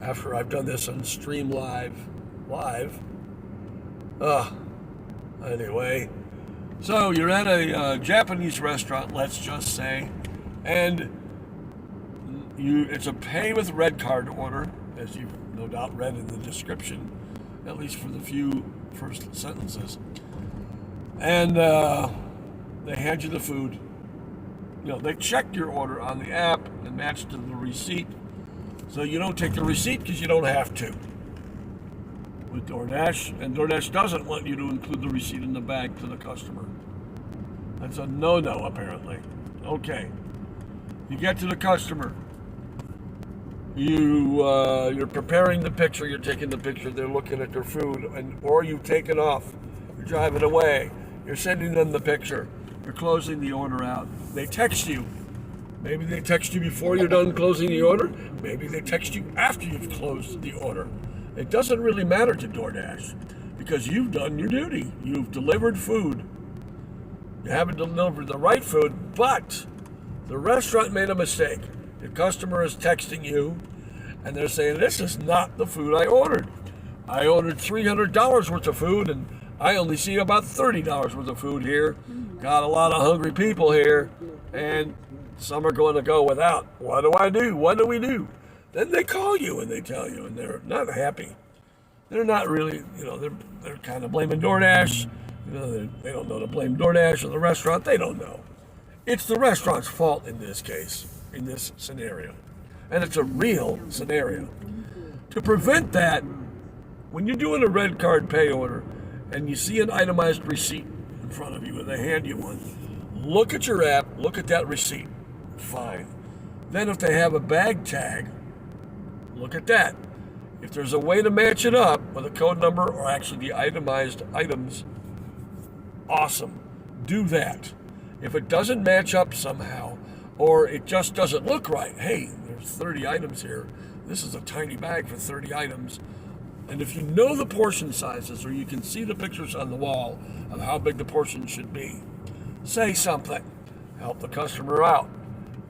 after I've done this on Stream Live. Anyway, so you're at a Japanese restaurant, let's just say, and it's a pay with red card order, as you've no doubt read in the description, at least for the few first sentences. And they hand you the food. They check your order on the app and match to the receipt. So you don't take the receipt because you don't have to with DoorDash. And DoorDash doesn't want you to include the receipt in the bag to the customer. That's a no-no, apparently. Okay. You get to the customer. You're preparing the picture. You're taking the picture. They're looking at their food. Or you've taken off. You're driving away. You're sending them the picture. You're closing the order out. They text you. Maybe they text you before you're done closing the order. Maybe they text you after you've closed the order. It doesn't really matter to DoorDash because you've done your duty. You've delivered food. You haven't delivered the right food, but the restaurant made a mistake. The customer is texting you, and they're saying, this is not the food I ordered. I ordered $300 worth of food, and I only see about $30 worth of food here. Got a lot of hungry people here, and some are going to go without. What do I do? What do we do? Then they call you and they tell you, and they're not happy. They're not really, they're kind of blaming DoorDash. They don't know to blame DoorDash or the restaurant. They don't know. It's the restaurant's fault in this case, in this scenario. And it's a real scenario. To prevent that, when you're doing a red card pay order and you see an itemized receipt in front of you and they hand you one, look at your app, look at that receipt. Fine. Then if they have a bag tag, look at that. If there's a way to match it up with a code number or actually the itemized items, awesome. Do that. If it doesn't match up somehow, or it just doesn't look right, hey, there's 30 items here. This is a tiny bag for 30 items. And if you know the portion sizes or you can see the pictures on the wall of how big the portion should be, say something. Help the customer out.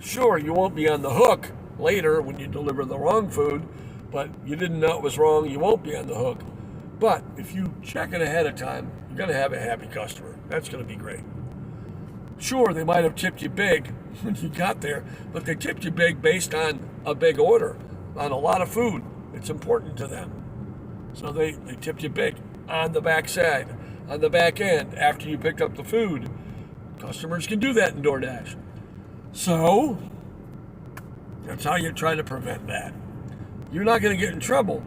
Sure, you won't be on the hook later when you deliver the wrong food, but you didn't know it was wrong, you won't be on the hook. But if you check it ahead of time, you're going to have a happy customer. That's going to be great. Sure, they might have tipped you big when you got there, but they tipped you big based on a big order, on a lot of food. It's important to them. So they tipped you big on the back side, on the back end, after you picked up the food. Customers can do that in DoorDash. So, that's how you try to prevent that. You're not going to get in trouble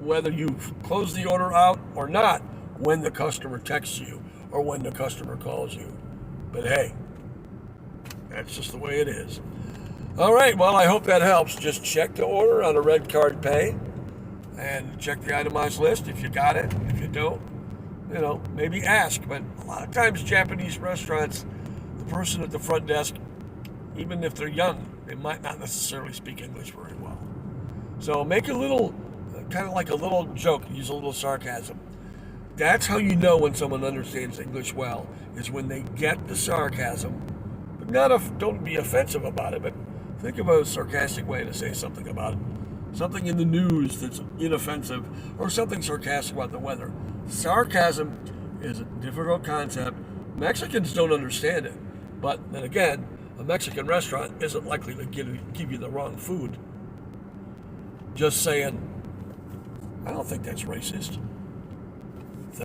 whether you close the order out or not when the customer texts you or when the customer calls you. But hey, that's just the way it is. All right, well, I hope that helps. Just check the order on a red card pay and check the itemized list if you got it. If you don't, maybe ask. But a lot of times Japanese restaurants, the person at the front desk, even if they're young, they might not necessarily speak English very well. So make a little, kind of like a little joke, use a little sarcasm. That's how you know when someone understands English well, is when they get the sarcasm. But don't be offensive about it, but think of a sarcastic way to say something about it. Something in the news that's inoffensive, or something sarcastic about the weather. Sarcasm is a difficult concept. Mexicans don't understand it. But then again, a Mexican restaurant isn't likely to give you the wrong food. Just saying, I don't think that's racist.